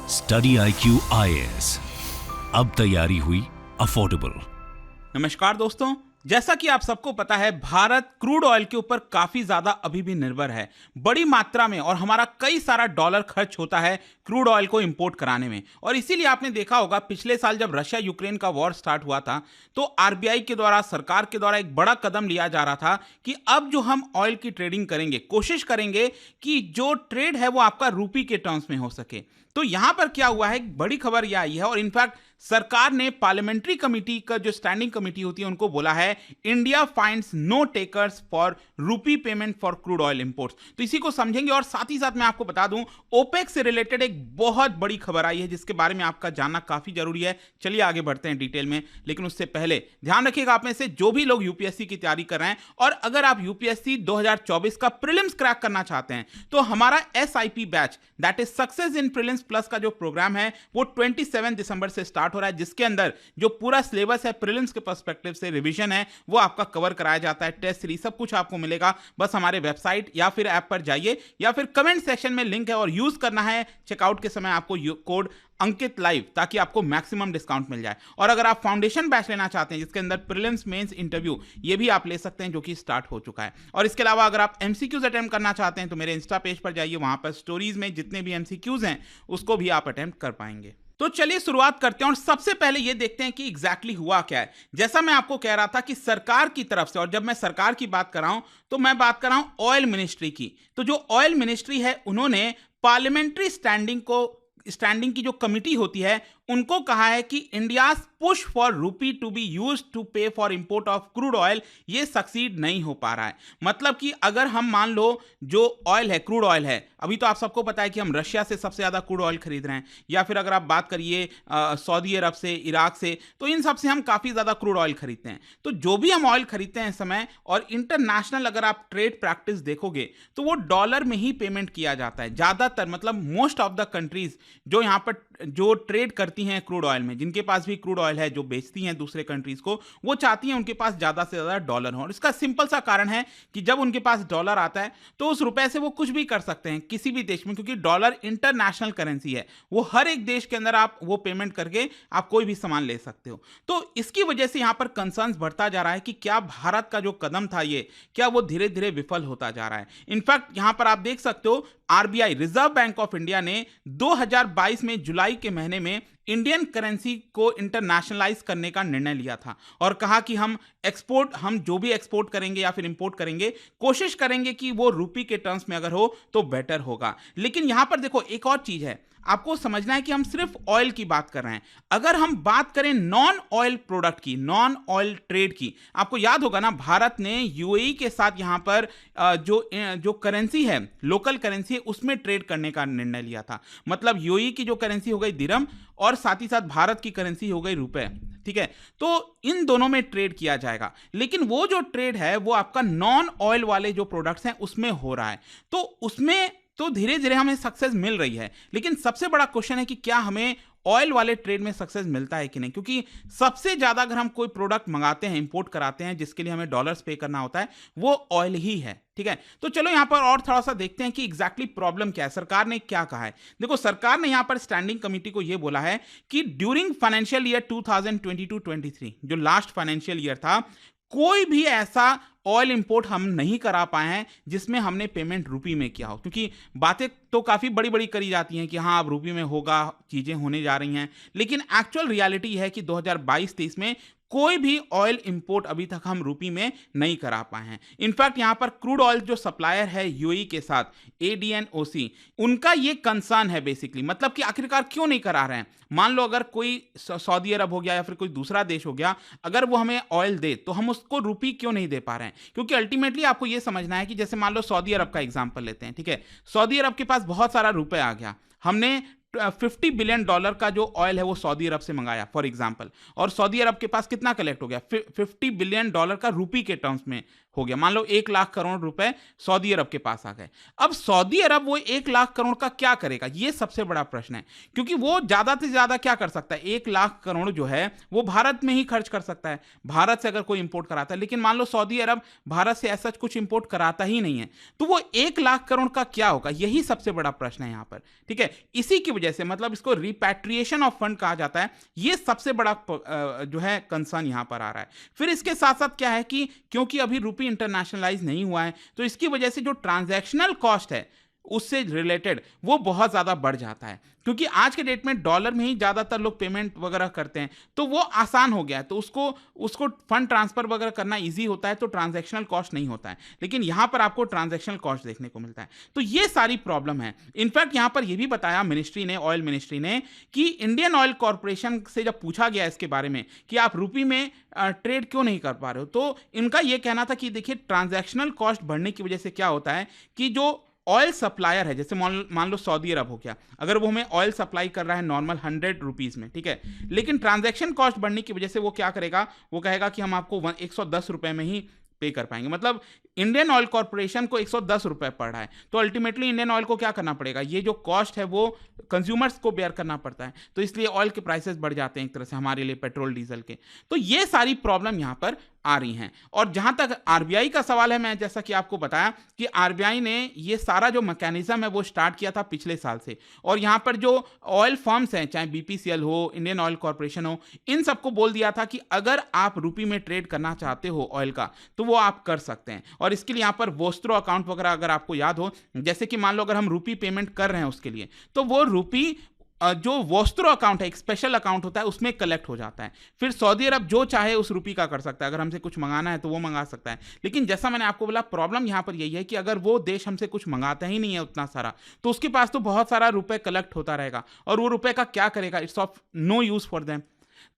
Study IQ IAS, अब तैयारी हुई अफोर्डेबल। नमस्कार दोस्तों, जैसा कि आप सबको पता है भारत क्रूड ऑयल के ऊपर काफी ज्यादा अभी भी निर्भर है बड़ी मात्रा में, और हमारा कई सारा डॉलर खर्च होता है क्रूड ऑयल को इंपोर्ट कराने में। और इसीलिए आपने देखा होगा पिछले साल जब रशिया यूक्रेन का वॉर स्टार्ट हुआ था तो आरबीआई के द्वारा, सरकार के द्वारा एक बड़ा कदम लिया जा रहा था कि अब जो हम ऑयल की ट्रेडिंग करेंगे, कोशिश करेंगे कि जो ट्रेड है वो आपका रूपी के टर्म्स में हो सके। तो यहां पर क्या हुआ है, एक बड़ी खबर यह आई है, और इनफैक्ट सरकार ने पार्लियामेंट्री कमेटी का जो स्टैंडिंग कमेटी होती है उनको बोला है India finds no takers for rupee payment for crude oil imports. तो इसी को समझेंगे, और साथ ही साथ मैं आपको बता दूं ओपेक से रिलेटेड एक बहुत बड़ी खबर आई है जिसके बारे में आपका जानना काफी जरूरी है। चलिए आगे बढ़ते हैं डिटेल में, लेकिन उससे पहले ध्यान रखिएगा आप में से जो भी लोग यूपीएससी की तैयारी कर रहे हैं, और अगर आप यूपीएससी 2024 का प्रीलिम्स क्रैक करना चाहते हैं तो हमारा SIP batch, that is success in prelims plus का जो प्रोग्राम है वो 27 दिसंबर से स्टार्ट हो रहा है, जिसके अंदर जो पूरा सिलेबस है प्रीलिम्स के पर्सपेक्टिव से, रिवीजन है, वो आपका कवर कराया जाता है। टेस्ट सीरीज सब कुछ आपको मिलेगा। बस हमारे वेबसाइट या फिर ऐप पर जाइए, या फिर कमेंट सेक्शन में लिंक है, और यूज करना है चेकआउट के समय आपको कोड अंकित लाइव, ताकि आपको मैक्सिमम डिस्काउंट मिल जाए। और अगर आप फाउंडेशन बैच लेना चाहते हैं जिसके अंदर प्रीलिम्स, मेंस, इंटरव्यू, ये भी आप ले सकते हैं, जो कि स्टार्ट हो चुका है। और इसके अलावा अगर आप MCQs अटेम्प्ट करना चाहते हैं तो मेरे इंस्टा पेज पर जाइए, वहां पर स्टोरीज में जितने भी MCQs हैं उसको भी आप अटेम्प्ट कर पाएंगे। तो चलिए शुरुआत करते हैं, और सबसे पहले ये देखते हैं कि एग्जैक्टली हुआ क्या है। जैसा मैं आपको कह रहा था कि सरकार की तरफ से, और जब मैं सरकार की बात कर रहा हूं तो मैं बात कर रहा हूं ऑयल मिनिस्ट्री की। तो जो ऑयल मिनिस्ट्री है उन्होंने पार्लियामेंट्री स्टैंडिंग की जो कमिटी होती है उनको कहा है कि इंडियाज पुश फॉर रूपी टू बी यूज्ड टू पे for import of crude oil ये सक्सीड नहीं हो पा रहा है। मतलब कि अगर हम मान लो जो ऑयल है, क्रूड ऑयल है, अभी तो आप सबको पता है कि हम रशिया से सबसे ज्यादा क्रूड ऑयल खरीद रहे हैं, या फिर अगर आप बात करिए सऊदी अरब से, इराक से, तो इन सब से हम काफी ज्यादा क्रूड ऑयल खरीदते हैं। तो जो भी हम ऑयल खरीदते हैं इस समय, और इंटरनेशनल अगर आप ट्रेड प्रैक्टिस देखोगे तो वो डॉलर में ही पेमेंट किया जाता है ज्यादातर। मतलब मोस्ट ऑफ द कंट्रीज जो यहाँ पर जो ट्रेड करती हैं क्रूड ऑयल में, जिनके पास भी क्रूड ऑयल है, जो बेचती हैं दूसरे कंट्रीज को, वो चाहती हैं उनके पास ज्यादा से ज्यादा डॉलर हो। और इसका सिंपल सा कारण है कि जब उनके पास डॉलर आता है तो उस रुपए से वो कुछ भी कर सकते हैं किसी भी देश में, क्योंकि डॉलर इंटरनेशनल करेंसी है। वो हर एक देश के अंदर आप वो पेमेंट करके आप कोई भी सामान ले सकते हो। तो इसकी वजह से यहां पर कंसर्न्स बढ़ता जा रहा है कि क्या भारत का जो कदम था ये, क्या वो धीरे धीरे विफल होता जा रहा है। इनफैक्ट यहां पर आप देख सकते हो RBI, reserve bank of India ने 2022 में जुलाई के महीने में इंडियन करेंसी को इंटरनेशनलाइज करने का निर्णय लिया था, और कहा कि हम जो भी एक्सपोर्ट करेंगे या फिर इंपोर्ट करेंगे, कोशिश करेंगे कि वो रूपी के टर्म्स में अगर हो तो बेटर होगा। लेकिन यहां पर देखो एक और चीज है, आपको समझना है कि हम सिर्फ ऑयल की बात कर रहे हैं। अगर हम बात करें नॉन ऑयल प्रोडक्ट की, नॉन ऑयल ट्रेड की, आपको याद होगा ना भारत ने यूएई के साथ यहां पर जो करेंसी है, लोकल करेंसी है, उसमें ट्रेड करने का निर्णय लिया था। मतलब यूएई की जो करेंसी हो गई दिरहम, और साथ ही साथ भारत की करेंसी हो गई रुपए। ठीक है, तो इन दोनों में ट्रेड किया जाएगा, लेकिन वो जो ट्रेड है वो आपका नॉन ऑयल वाले जो प्रोडक्ट्स हैं उसमें हो रहा है। तो उसमें तो धीरे धीरे हमें सक्सेस मिल रही है, लेकिन सबसे बड़ा क्वेश्चन है कि क्या हमें ऑयल वाले ट्रेड में सक्सेस मिलता है कि नहीं, क्योंकि सबसे ज्यादा अगर हम कोई प्रोडक्ट मंगाते हैं, इंपोर्ट कराते हैं, जिसके लिए हमें डॉलर्स पे करना होता है, वो ऑयल ही है। ठीक है, तो चलो यहां पर और थोड़ा सा देखते हैं कि एग्जैक्टली प्रॉब्लम क्या है, सरकार ने क्या कहा है। देखो सरकार ने यहां पर स्टैंडिंग कमेटी को यह बोला है कि ड्यूरिंग फाइनेंशियल ईयर 2022-23 जो लास्ट फाइनेंशियल ईयर था, कोई भी ऐसा ऑयल इंपोर्ट हम नहीं करा पाए हैं जिसमें हमने पेमेंट रूपी में किया हो। क्योंकि बातें तो काफी बड़ी बड़ी करी जाती हैं कि हाँ अब रूपी में होगा, चीजें होने जा रही हैं, लेकिन एक्चुअल रियलिटी है कि 2022-23 में कोई भी ऑयल इंपोर्ट अभी तक हम रूपी में नहीं करा पाए हैं। इनफैक्ट यहां पर क्रूड ऑयल जो सप्लायर है यूएई के साथ, ADNOC, उनका ये कंसर्न है बेसिकली, मतलब कि आखिरकार क्यों नहीं करा रहे हैं। मान लो अगर कोई सऊदी अरब हो गया या फिर कोई दूसरा देश हो गया, अगर वो हमें ऑयल दे तो हम उसको रूपी क्यों नहीं दे पा रहे हैं। क्योंकि अल्टीमेटली आपको ये समझना है कि जैसे मान लो सऊदी अरब का एग्जांपल लेते हैं। ठीक है, सऊदी अरब के पास बहुत सारा रुपए आ गया, हमने $50 बिलियन का जो ऑयल है वो सऊदी अरब से मंगाया फॉर एग्जांपल, और सऊदी अरब के पास कितना कलेक्ट हो गया, $50 बिलियन का रूपी के टर्म्स में हो गया। मान लो 1 लाख करोड़ रुपए सऊदी अरब के पास आ गए। अब सऊदी अरब वो 1 लाख करोड़ का क्या करेगा, ये सबसे बड़ा प्रश्न है, क्योंकि वो ज्यादा से ज्यादा क्या कर सकता है, 1 लाख करोड़ जो है वो भारत में ही खर्च कर सकता है, भारत से अगर कोई इंपोर्ट कराता है। लेकिन मान लो सऊदी अरब भारत से ऐसा कुछ इंपोर्ट कराता ही नहीं है, तो वो 1 लाख करोड़ का क्या होगा, यही सबसे बड़ा प्रश्न है यहां पर। ठीक है, इसी की वजह से मतलब इसको रिपैट्रिएशन ऑफ फंड कहा जाता है, ये सबसे बड़ा जो है कंसर्न यहां पर आ रहा है। फिर इसके साथ साथ क्या है कि क्योंकि अभी रुपी इंटरनेशनलाइज नहीं हुआ है, तो इसकी वजह से जो ट्रांजैक्शनल कॉस्ट है उससे रिलेटेड वो बहुत ज्यादा बढ़ जाता है, क्योंकि आज के डेट में डॉलर में ही ज्यादातर लोग पेमेंट वगैरह करते हैं, तो वो आसान हो गया है, तो उसको फंड ट्रांसफर वगैरह करना इजी होता है, तो ट्रांजैक्शनल कॉस्ट नहीं होता है। लेकिन यहां पर आपको ट्रांजैक्शनल कॉस्ट देखने को मिलता है, तो ये सारी प्रॉब्लम है। इनफैक्ट यहां पर यह भी बताया मिनिस्ट्री ने, ऑयल मिनिस्ट्री ने, कि इंडियन ऑयल कॉर्पोरेशन से जब पूछा गया इसके बारे में कि आप रुपी में ट्रेड क्यों नहीं कर पा रहे हो, तो इनका यह कहना था कि देखिए ट्रांजैक्शनल कॉस्ट बढ़ने की वजह से क्या होता है कि जो ऑयल सप्लायर है, जैसे मान लो सऊदी अरब हो गया, अगर वो हमें ऑयल सप्लाई कर रहा है नॉर्मल 100 रुपीज में, ठीक है, लेकिन ट्रांजैक्शन कॉस्ट बढ़ने की वजह से वो क्या करेगा, वो कहेगा कि हम आपको 110 रुपए में ही पे कर पाएंगे। मतलब इंडियन ऑयल कॉर्पोरेशन को 110 रुपए पड़ रहा है, तो अल्टीमेटली इंडियन ऑयल को क्या करना पड़ेगा, ये जो कॉस्ट है वो कंज्यूमर्स को बेयर करना पड़ता है, तो इसलिए ऑयल के प्राइसेस बढ़ जाते हैं एक तरह से हमारे लिए, पेट्रोल डीजल के। तो ये सारी प्रॉब्लम यहां पर आ रही हैं। और जहां तक आरबीआई का सवाल है, मैं जैसा कि आपको बताया कि आरबीआई ने ये सारा जो मैकेनिज्म है वो स्टार्ट किया था पिछले साल से, और यहां पर जो ऑयल फर्म्स हैं, चाहे बीपीसीएल हो, इंडियन ऑयल कॉर्पोरेशन हो, इन सबको बोल दिया था कि अगर आप रुपी में ट्रेड करना चाहते हो ऑयल का, तो वो आप कर सकते हैं। और इसके लिए यहां पर वोस्ट्रो अकाउंट वगैरह अगर आपको याद हो, जैसे कि मान लो अगर हम रुपी पेमेंट कर रहे हैं उसके लिए, तो वो रुपी जो वोस्ट्रो अकाउंट है, एक स्पेशल अकाउंट होता है, उसमें कलेक्ट हो जाता है। फिर सऊदी अरब जो चाहे उस रुपी का कर सकता है, अगर हमसे कुछ मंगाना है तो वो मंगा सकता है। लेकिन जैसा मैंने आपको बोला, प्रॉब्लम यहां पर यही है कि अगर वो देश हमसे कुछ मंगाता ही नहीं है उतना सारा, तो उसके पास तो बहुत सारा रुपए कलेक्ट होता रहेगा, और वो रुपए का क्या करेगा, it's of no use for them.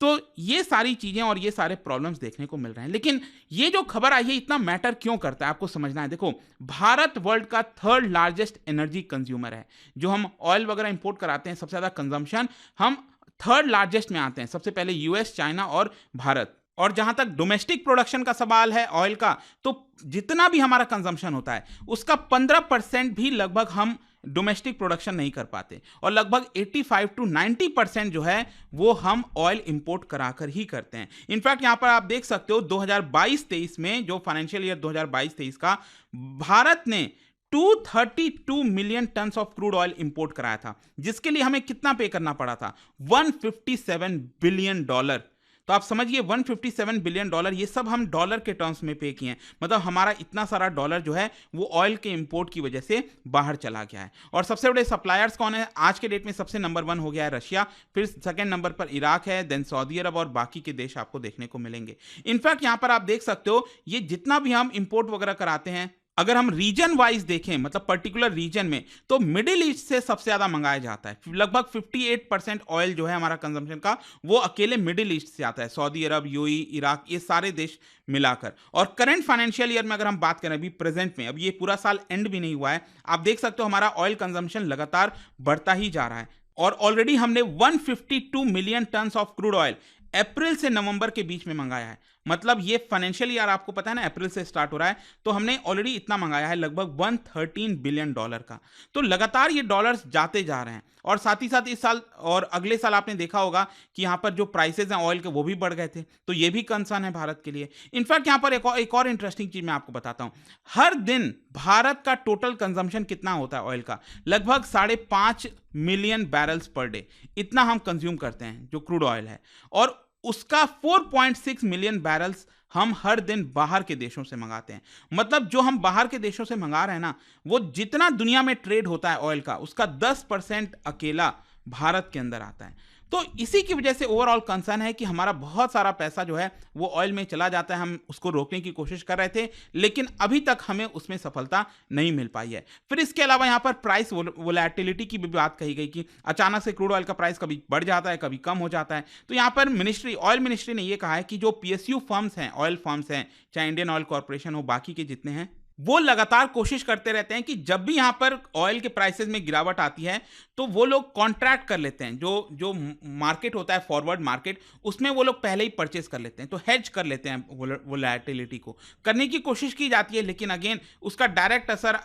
तो ये सारी चीजें और ये सारे प्रॉब्लम्स देखने को मिल रहे हैं। लेकिन ये जो खबर आई है इतना मैटर क्यों करता है, आपको समझना है। देखो, भारत वर्ल्ड का 3rd लार्जेस्ट एनर्जी कंज्यूमर है। जो हम ऑयल वगैरह इंपोर्ट कराते हैं, सबसे ज्यादा कंजम्पशन हम 3rd लार्जेस्ट में आते हैं, सबसे पहले यूएस, चाइना और भारत। और जहां तक डोमेस्टिक प्रोडक्शन का सवाल है ऑयल का, तो जितना भी हमारा कंजम्पशन होता है उसका 15% भी लगभग हम डोमेस्टिक प्रोडक्शन नहीं कर पाते, और लगभग 85 to 90% जो है वो हम ऑयल इंपोर्ट कराकर ही करते हैं। इनफैक्ट यहां पर आप देख सकते हो 2022-23 में, जो फाइनेंशियल ईयर 2022-23 का, भारत ने 232 million ton of crude oil import कराया था, जिसके लिए हमें कितना पे करना पड़ा था, $157 बिलियन। तो आप समझिए $157 बिलियन, ये सब हम डॉलर के टर्म्स में पे किए हैं। मतलब हमारा इतना सारा डॉलर जो है वो ऑयल के इंपोर्ट की वजह से बाहर चला गया है। और सबसे बड़े सप्लायर्स कौन है आज के डेट में, सबसे नंबर 1 हो गया है रशिया, फिर सेकंड नंबर पर इराक है, देन सऊदी अरब, और बाकी के देश आपको देखने को मिलेंगे। इनफैक्ट यहां पर आप देख सकते हो, ये जितना भी हम इंपोर्ट वगैरह कराते हैं, अगर हम रीजन वाइज देखें, मतलब पर्टिकुलर रीजन में, तो मिडिल ईस्ट से सबसे ज्यादा मंगाया जाता है। लगभग 58% ऑयल जो है हमारा कंजम्पशन का, वो अकेले मिडिल ईस्ट से आता है, सऊदी अरब, यूएई, इराक, ये सारे देश मिलाकर। और करंट फाइनेंशियल ईयर में अगर हम बात करें, अभी प्रेजेंट में, अब ये पूरा साल एंड भी नहीं हुआ है, आप देख सकते हो हमारा ऑयल कंजम्पशन लगातार बढ़ता ही जा रहा है, और ऑलरेडी हमने 152 million ton of crude oil April से नवंबर के बीच में मंगाया है। मतलब ये फाइनेंशियल ईयर आपको पता है ना, अप्रैल से स्टार्ट हो रहा है, तो हमने ऑलरेडी इतना मंगाया है, लगभग $113 बिलियन का। तो लगातार ये डॉलर्स जाते जा रहे हैं। और साथ ही साथ इस साल और अगले साल आपने देखा होगा कि यहाँ पर जो प्राइसेस हैं ऑयल के, वो भी बढ़ गए थे, तो ये भी कंसर्न है भारत के लिए। इनफैक्ट यहाँ पर एक और इंटरेस्टिंग चीज मैं आपको बताता हूँ। हर दिन भारत का टोटल कंजम्पशन कितना होता है ऑयल का, लगभग 5.5 मिलियन बैरल्स पर डे, इतना हम कंज्यूम करते हैं जो क्रूड ऑयल है, और उसका 4.6 मिलियन बैरल्स हम हर दिन बाहर के देशों से मंगाते हैं। मतलब जो हम बाहर के देशों से मंगा रहे हैं ना, वो जितना दुनिया में ट्रेड होता है ऑयल का, उसका 10% अकेला भारत के अंदर आता है। तो इसी की वजह से ओवरऑल कंसर्न है कि हमारा बहुत सारा पैसा जो है वो ऑयल में चला जाता है। हम उसको रोकने की कोशिश कर रहे थे, लेकिन अभी तक हमें उसमें सफलता नहीं मिल पाई है। फिर इसके अलावा यहाँ पर प्राइस वोलेटिलिटी की भी बात कही गई कि अचानक से क्रूड ऑयल का प्राइस कभी बढ़ जाता है, कभी कम हो जाता है। तो यहाँ पर ऑयल मिनिस्ट्री ने यह कहा है कि जो पीएसयू फर्म्स हैं, ऑयल फर्म्स हैं, चाहे इंडियन ऑयल कॉर्पोरेशन हो, बाकी के जितने हैं, वो लगातार कोशिश करते रहते हैं कि जब भी यहाँ पर ऑयल के प्राइसेस में गिरावट आती है तो वो लोग कॉन्ट्रैक्ट कर लेते हैं, जो जो मार्केट होता है फॉरवर्ड मार्केट, उसमें वो लोग पहले ही परचेस कर लेते हैं, तो हेज कर लेते हैं वोलेटिलिटी को करने की कोशिश की जाती है। लेकिन अगेन उसका डायरेक्ट असर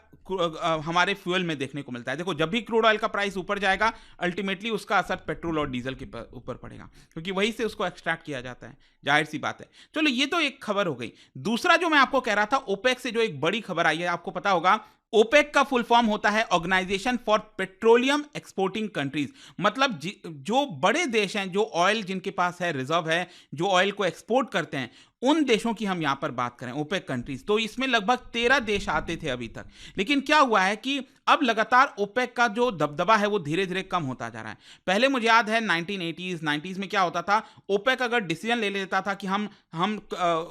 हमारे फ्यूल में देखने को मिलता है। देखो, जब भी क्रूड ऑयल का प्राइस ऊपर जाएगा अल्टीमेटली उसका असर पेट्रोल और डीजल के ऊपर पड़ेगा, क्योंकि वहीं से उसको एक्सट्रैक्ट किया जाता है, जाहिर सी बात है। चलो, ये तो एक खबर हो गई। दूसरा जो मैं आपको कह रहा था, ओपेक से जो एक बड़ी खबर आई है, आपको पता होगा ओपेक का फुल फॉर्म होता है organization for petroleum exporting countries. मतलब जो बड़े देश हैं, जो ऑयल जिनके पास है, रिजर्व है, जो ऑयल को एक्सपोर्ट करते हैं, उन देशों की हम यहां पर बात करें, ओपेक कंट्रीज, तो इसमें लगभग 13 देश आते थे अभी तक। लेकिन क्या हुआ है कि अब लगातार ओपेक का जो दबदबा है वो धीरे धीरे कम होता जा रहा है। पहले मुझे याद है 1980s 90s में क्या होता था, ओपेक अगर डिसीजन ले लेता था कि हम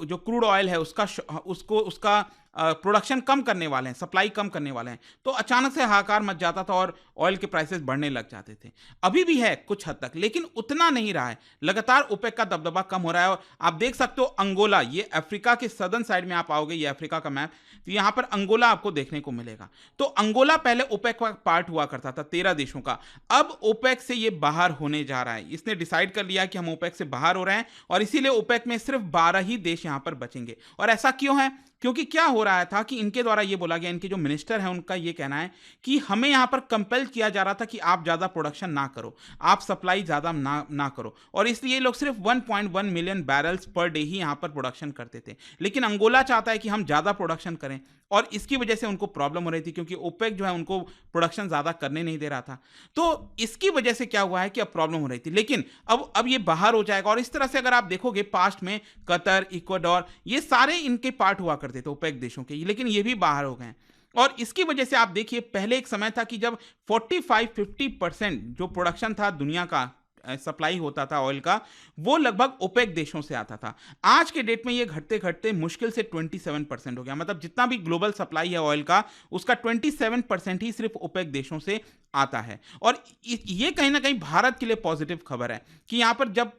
जो क्रूड ऑयल है उसका प्रोडक्शन कम करने वाले हैं, सप्लाई कम करने वाले हैं, तो अचानक से हाहाकार मच जाता था और ऑयल के प्राइसेस बढ़ने लग जाते थे। अभी भी है कुछ हद तक, लेकिन उतना नहीं रहा है। लगातार ओपेक का दबदबा कम हो रहा है। और आप देख सकते हो अंगोला, ये अफ्रीका के सदर्न साइड में आप आओगे, ये अफ्रीका का मैप, तो यहां पर अंगोला आपको देखने को मिलेगा। तो अंगोला पहले ओपेक का पार्ट हुआ करता था 13 देशों का, अब ओपेक से ये बाहर होने जा रहा है। इसने डिसाइड कर लिया कि हम ओपेक से बाहर हो रहे हैं और इसीलिए ओपेक में सिर्फ 12 ही देश यहां पर बचेंगे। और ऐसा क्यों है? क्योंकि क्या हो रहा था कि इनके द्वारा ये बोला गया, इनके जो मिनिस्टर हैं उनका ये कहना है कि हमें यहां पर कंपेल किया जा रहा था कि आप ज्यादा प्रोडक्शन ना करो, आप सप्लाई ज्यादा ना करो, और इसलिए लोग सिर्फ 1.1 मिलियन बैरल्स पर डे ही यहां पर प्रोडक्शन करते थे। लेकिन अंगोला चाहता है कि हम ज्यादा प्रोडक्शन करें, और इसकी वजह से उनको प्रॉब्लम हो रही थी, क्योंकि ओपेक जो है उनको प्रोडक्शन ज्यादा करने नहीं दे रहा था। तो इसकी वजह से क्या हुआ है कि अब प्रॉब्लम हो रही थी, लेकिन अब ये बाहर हो जाएगा। और इस तरह से अगर आप देखोगे पास्ट में कतर, इक्वाडोर, ये सारे इनके पार्ट हुआ करते थे ओपेक देशों के, लेकिन ये भी बाहर हो गए। और इसकी वजह से आप देखिए, पहले एक समय था कि जब 45-50% जो प्रोडक्शन था दुनिया का, सप्लाई होता था ऑयल का, वो लगभग ओपेक देशों से आता था। आज के डेट में ये घटते घटते मुश्किल से 27% हो गया। मतलब जितना भी ग्लोबल सप्लाई है ऑयल का, उसका 27% ही सिर्फ ओपेक देशों से आता है। और ये कहीं ना कहीं भारत के लिए पॉजिटिव खबर है कि यहां पर जब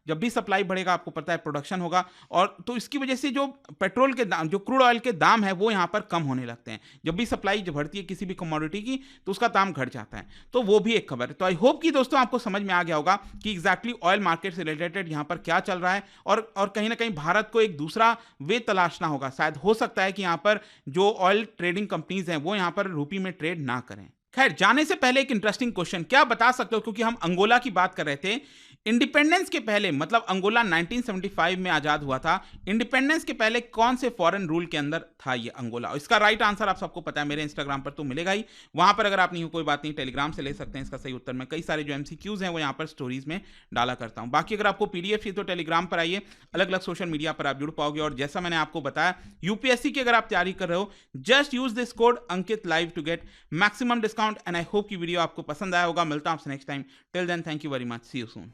भी सप्लाई बढ़ेगा, आपको पता है प्रोडक्शन होगा, और तो इसकी वजह से जो पेट्रोल के दाम, जो क्रूड ऑयल के दाम है, वो यहां पर कम होने लगते हैं। जब भी सप्लाई बढ़ती है किसी भी कमोडिटी की, तो उसका दाम घट जाता है। तो वो भी एक खबर है। तो आई होप कि दोस्तों आपको समझ में आ गया होगा कि एग्जैक्टली ऑयल मार्केट से रिलेटेड यहां पर क्या चल रहा है, और कहीं ना कहीं भारत को एक दूसरा वे तलाशना होगा। शायद हो सकता है कि यहां पर जो ऑयल ट्रेडिंग कंपनीज हैं वो यहां पर रुपये में ट्रेड ना करें। खैर, जाने से पहले एक इंटरेस्टिंग क्वेश्चन, क्या बता सकते हो, क्योंकि हम अंगोला की बात कर रहे थे, इंडिपेंडेंस के पहले, मतलब अंगोला 1975 में आजाद हुआ था, इंडिपेंडेंस के पहले कौन से फॉरेन रूल के अंदर था ये अंगोला? इसका राइट आंसर आप सबको पता है, मेरे इंस्टाग्राम पर तो मिलेगा ही, वहां पर अगर आप नहीं हो कोई बात नहीं, टेलीग्राम से ले सकते हैं इसका सही उत्तर। मैं कई सारे जो MCQs हैं वो यहाँ पर स्टोरीज में डाला करता हूँ। बाकी अगर आपको PDF चाहिए तो टेलीग्राम पर आइए, अलग अलग सोशल मीडिया पर आप जुड़ पाओगे। और जैसा मैंने आपको बताया, UPSC की अगर आप तैयारी कर रहे हो, just use this code Ankit live to get maximum discount. And I hope की वीडियो आपको पसंद आया होगा। मिलता हूं आपसे next time. Till then, thank you very much, see you soon.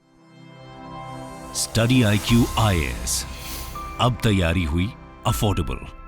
Study IQ IAS, अब तैयारी हुई अफोर्डेबल।